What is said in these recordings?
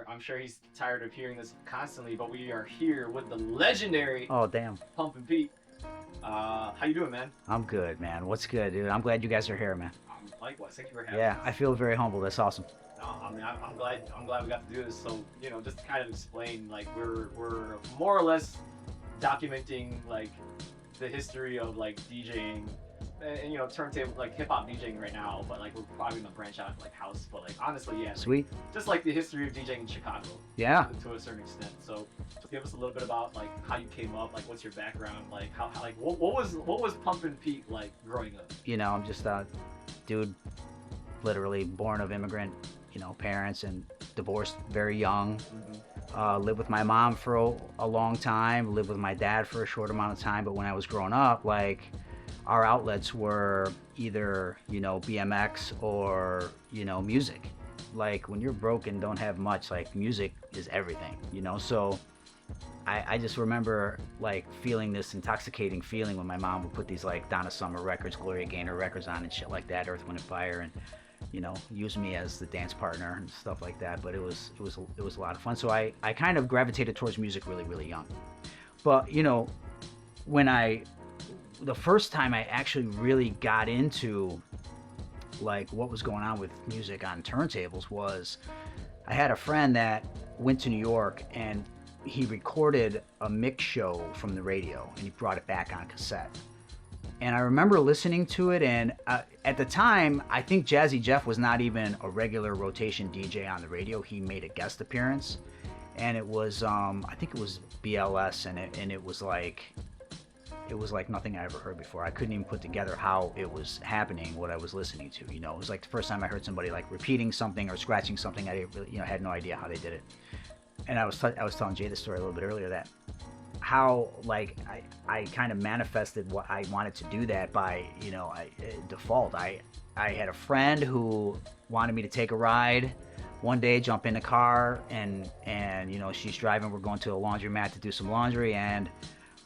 I'm sure he's tired of hearing this constantly, but we are here with the legendary Oh, damn. Pumpin Pete. How you doing, man? I'm good, man. What's good, dude? I'm glad you guys are here, man. Likewise, thank you for having Yeah, us. I feel very humble. That's awesome. No, I mean, I'm glad we got to do this. So, just to kind of explain, like, we're more or less documenting like the history of like DJing and turntable, like hip hop DJing right now. But like we're probably gonna branch out to like house. But like honestly, yeah, like, Sweet. just like the history of DJing in Chicago. Yeah. To a certain extent. So just give us a little bit about like how you came up, like what's your background, like how like what was Pumpin Pete like growing up? I'm just a dude, literally born of immigrant, parents, and divorced very young. Lived with my mom for a long time, lived with my dad for a short amount of time, but when I was growing up, like, our outlets were either, BMX or, music. Like, when you're broke and don't have much, like, music is everything, so I just remember, like, feeling this intoxicating feeling when my mom would put these, like, Donna Summer records, Gloria Gaynor records on and shit like that, Earth, Wind & Fire, and use me as the dance partner and stuff like that. But it was a lot of fun. So I kind of gravitated towards music really, really young. But when the first time I actually really got into like what was going on with music on turntables was I had a friend that went to New York and he recorded a mix show from the radio and he brought it back on cassette. And I remember listening to it, and at the time, I think Jazzy Jeff was not even a regular rotation DJ on the radio. He made a guest appearance, and it was, I think it was BLS, and it was like nothing I ever heard before. I couldn't even put together how it was happening, what I was listening to. It was like the first time I heard somebody like repeating something or scratching something. I really, had no idea how they did it. And I was telling Jay the story a little bit earlier that how like I kind of manifested what I wanted to do that by default. I had a friend who wanted me to take a ride one day, jump in the car, and she's driving. We're going to a laundromat to do some laundry, and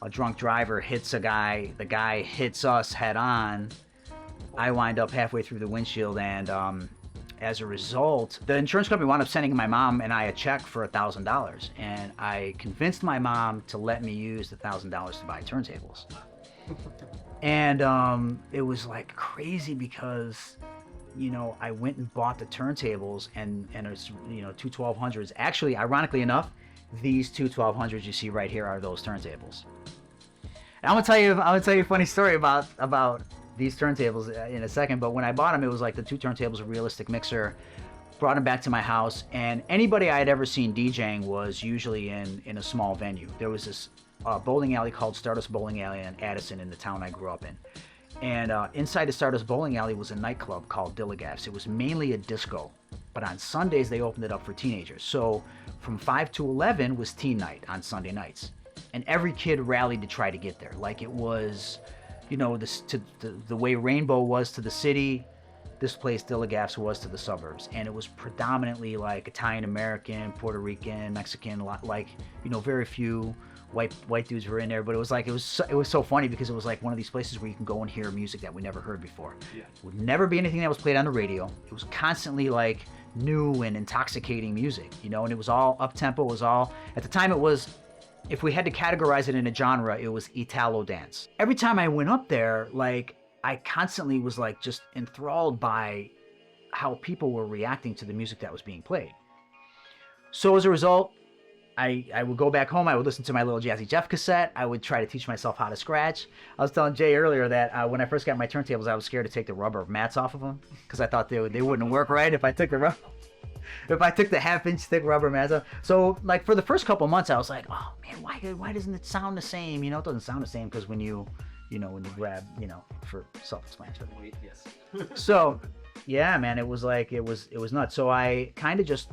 a drunk driver hits a guy. The guy hits us head on. I wind up halfway through the windshield, and as a result, the insurance company wound up sending my mom and I a check for $1,000, and I convinced my mom to let me use the $1,000 to buy turntables. And it was like crazy because, I went and bought the turntables, and it's two 1200s. Actually, ironically enough, these two 1200s you see right here are those turntables. And I'm gonna tell you a funny story about these turntables in a second, but when I bought them, it was like the two turntables, a realistic mixer. Brought them back to my house, and anybody I had ever seen DJing was usually in a small venue. There was this bowling alley called Stardust Bowling Alley in Addison, in the town I grew up in. And inside the Stardust Bowling Alley was a nightclub called Dilligaff's. It was mainly a disco, but on Sundays they opened it up for teenagers. So from 5 to 11 was teen night on Sunday nights, and every kid rallied to try to get there. Like it was, the way Rainbow was to the city, this place Dilligaff's was to the suburbs, and it was predominantly like Italian American, Puerto Rican, Mexican, like very few white dudes were in there. But it was so funny because it was like one of these places where you can go and hear music that we never heard before. Yeah. It would never be anything that was played on the radio. It was constantly like new and intoxicating music, and it was all up tempo. It was all, at the time it was, if we had to categorize it in a genre, it was Italo dance. Every time I went up there, like, I constantly was like just enthralled by how people were reacting to the music that was being played. So as a result, I would go back home, I would listen to my little Jazzy Jeff cassette, I would try to teach myself how to scratch. I was telling Jay earlier that when I first got my turntables, I was scared to take the rubber mats off of them because I thought they wouldn't work right if I took the rubber. If I took the half-inch thick rubber mats off. So, like, for the first couple months, I was like, oh, man, why doesn't it sound the same? It doesn't sound the same because when you grab, for self-explanatory. Yes. So, yeah, man, it was nuts. So I kind of just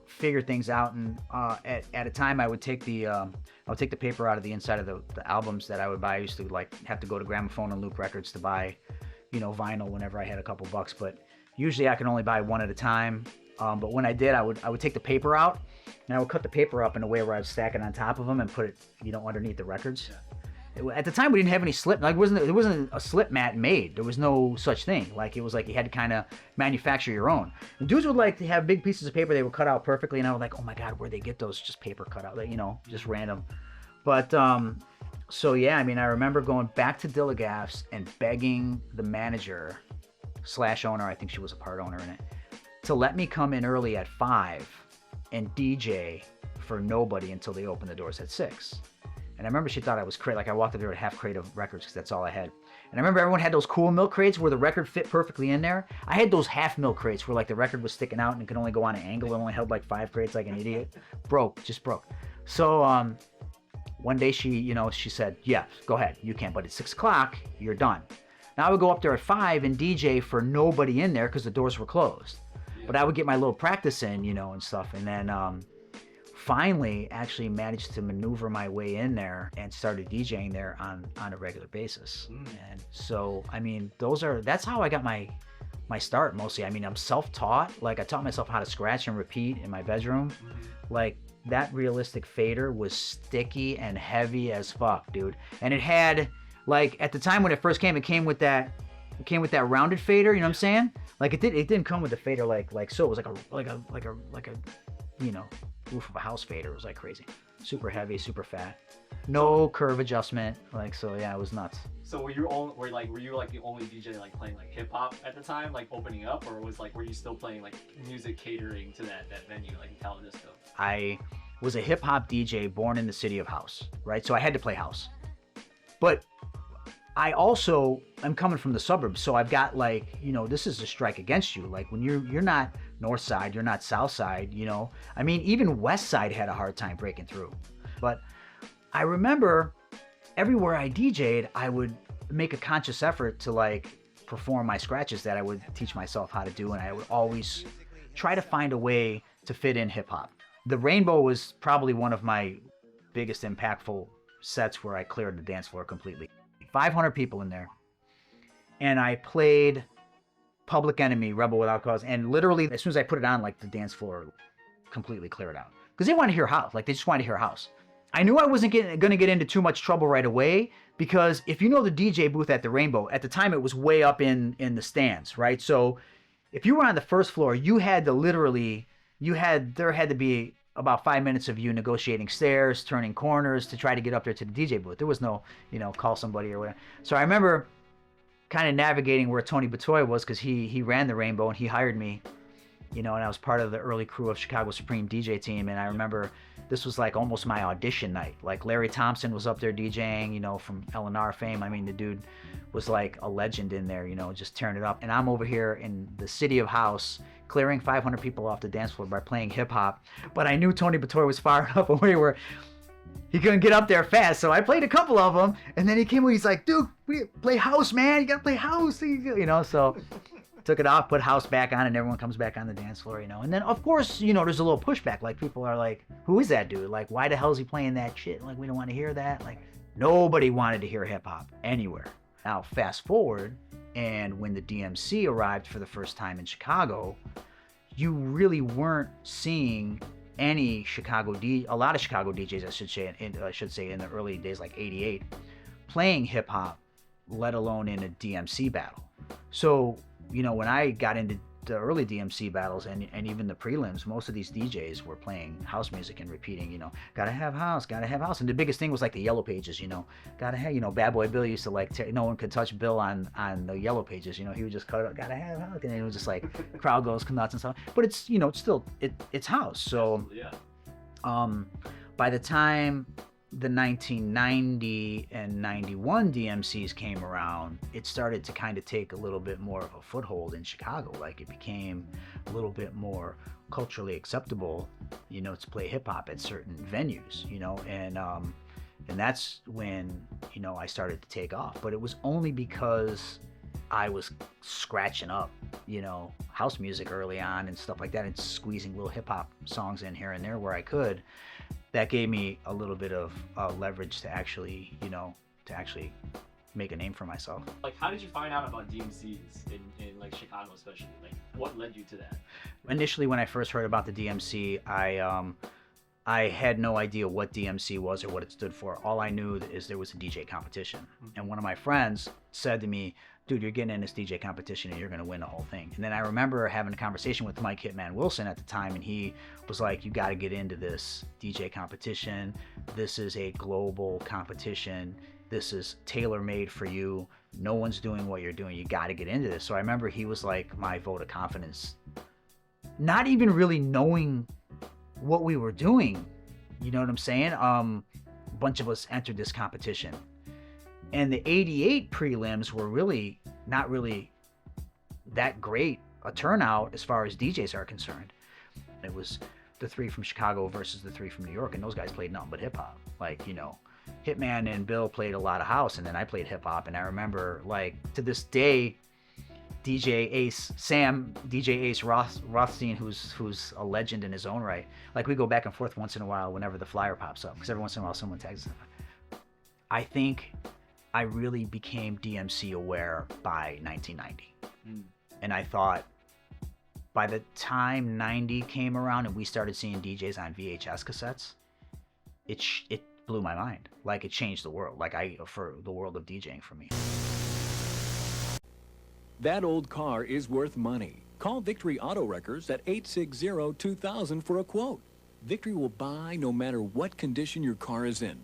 figured things out, and at a time, I would take the paper out of the inside of the albums that I would buy. I used to, like, have to go to Gramophone and Loop Records to buy, vinyl whenever I had a couple bucks, but usually I can only buy one at a time. But when I did, I would take the paper out, and I would cut the paper up in a way where I'd stack it on top of them and put it, underneath the records. Yeah. At the time, we didn't have any slip. Like, there wasn't a slip mat made. There was no such thing. Like, it was like you had to kind of manufacture your own. And dudes would like to have big pieces of paper. They would cut out perfectly, and I was like, oh my god, where'd they get those? Just paper cut out, like, you know, just random. But so yeah, I mean, I remember going back to Dillagaff's and begging the manager / owner, I think she was a part owner in it, to let me come in early at 5 and DJ for nobody until they opened the doors at 6. And I remember she thought I was crazy. Like, I walked up there with half crate of records because that's all I had. And I remember everyone had those cool milk crates where the record fit perfectly in there. I had those half milk crates where like the record was sticking out and it could only go on an angle. It only held like 5 crates, like an idiot. Just broke. So one day she said, yeah, go ahead, you can. But at 6 o'clock, you're done. Now I would go up there at 5 and DJ for nobody in there because the doors were closed. But I would get my little practice in, you know, and stuff. And then finally actually managed to maneuver my way in there and started DJing there on a regular basis. And so, I mean, that's how I got my start mostly. I mean, I'm self-taught. Like, I taught myself how to scratch and repeat in my bedroom. Like, that realistic fader was sticky and heavy as fuck, dude. And it had, like, at the time when it first came, it came with that rounded fader, you know what I'm saying? Like, it didn't come with the fader like so. It was like a you know, roof of a house fader. It was like crazy. Super heavy, super fat. No curve adjustment. Like, so yeah, it was nuts. So were you like the only DJ like playing like hip hop at the time, like opening up, or were you still playing like music catering to that venue, like Taladisco? I was a hip hop DJ born in the city of house, right? So I had to play house. But I also am coming from the suburbs, so I've got, like, you know, this is a strike against you. Like, when you're not north side, you're not south side, you know. I mean, even west side had a hard time breaking through. But I remember everywhere I DJ'd, I would make a conscious effort to, like, perform my scratches that I would teach myself how to do, and I would always try to find a way to fit in hip hop. The Rainbow was probably one of my biggest impactful sets where I cleared the dance floor completely. 500 people in there, and I played Public Enemy, Rebel Without Cause, and literally as soon as I put it on, like, the dance floor completely cleared out because they wanted to hear house. Like, they just wanted to hear house. I knew I wasn't going to get into too much trouble right away because if you know the DJ booth at the Rainbow, at the time it was way up in the stands, right? So if you were on the first floor, you had to there had to be about 5 minutes of you negotiating stairs, turning corners to try to get up there to the DJ booth. There was no, you know, call somebody or whatever. So I remember kind of navigating where Tony Batoy was because he ran the Rainbow and he hired me, you know, and I was part of the early crew of Chicago Supreme DJ team. And I remember this was like almost my audition night. Like, Larry Thompson was up there DJing, you know, from L&R fame. I mean, the dude was like a legend in there, you know, just tearing it up. And I'm over here in the city of house, clearing 500 people off the dance floor by playing hip hop. But I knew Tony Batoy was far enough away where he couldn't get up there fast. So I played a couple of them, and then he came over, he's like, dude, we play house, man. You gotta play house, you know, so took it off, put house back on, and everyone comes back on the dance floor, you know. And then, of course, you know, there's a little pushback. Like, people are like, who is that dude? Like, why the hell is he playing that shit? Like, we don't want to hear that. Like, nobody wanted to hear hip hop anywhere. Now, fast forward, and when the DMC arrived for the first time in Chicago, you really weren't seeing a lot of Chicago DJs, I should say, in the early days, like 88, playing hip hop, let alone in a DMC battle. So, you know, when I got into the early DMC battles and even the prelims, most of these DJs were playing house music and repeating, you know, gotta have house. And the biggest thing was like the Yellow Pages, you know, gotta have, you know, Bad Boy Bill used to like, no one could touch Bill on the Yellow Pages, you know, he would just cut it up, gotta have house. And it was just like, the crowd goes nuts and stuff. But it's, you know, it's still, it's house. So, by the time the 1990 and 91 DMCs came around, it started to kind of take a little bit more of a foothold in Chicago. Like, it became a little bit more culturally acceptable, you know, to play hip hop at certain venues, you know, and that's when, you know, I started to take off. But it was only because I was scratching up, you know, house music early on and stuff like that, and squeezing little hip hop songs in here and there where I could. That gave me a little bit of leverage to actually, you know, make a name for myself. Like, how did you find out about DMCs in like Chicago especially? Like, what led you to that? Initially, when I first heard about the DMC, I had no idea what DMC was or what it stood for. All I knew is there was a DJ competition. And one of my friends said to me, dude, you're getting in this DJ competition and you're going to win the whole thing. And then I remember having a conversation with Mike Hitman Wilson at the time, and he was like, you got to get into this DJ competition. This is a global competition. This is tailor-made for you. No one's doing what you're doing. You got to get into this. So I remember he was like my vote of confidence. Not even really knowing what we were doing. You know what I'm saying? A bunch of us entered this competition. And the 88 prelims were really not really that great a turnout as far as DJs are concerned. It was the 3 from Chicago versus the 3 from New York, and those guys played nothing but hip-hop. Like, you know, Hitman and Bill played a lot of house, and then I played hip-hop. And I remember, like, to this day, DJ Ace Rothstein, who's a legend in his own right. Like, we go back and forth once in a while whenever the flyer pops up, because every once in a while someone tags it. I think I really became DMC aware by 1990. And I thought by the time 90 came around and we started seeing DJs on VHS cassettes, it blew my mind. Like, it changed the world. Like, for the world of DJing for me. That old car is worth money. Call Victory Auto Wreckers at 860-2000 for a quote. Victory will buy no matter what condition your car is in.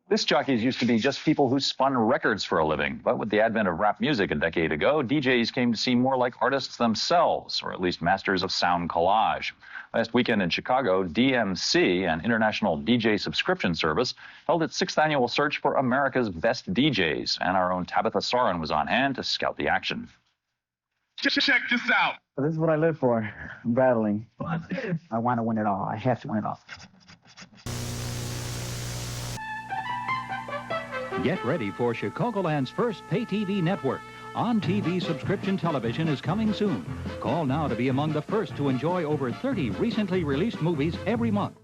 Disc jockeys used to be just people who spun records for a living. But with the advent of rap music a decade ago, DJs came to seem more like artists themselves, or at least masters of sound collage. Last weekend in Chicago, DMC, an international DJ subscription service, held its 6th annual search for America's best DJs, and our own Tabitha Soren was on hand to scout the action. Check this out. This is what I live for. I'm battling. I want to win it all. I have to win it all. Get ready for Chicagoland's first pay-TV network. On-TV subscription television is coming soon. Call now to be among the first to enjoy over 30 recently released movies every month.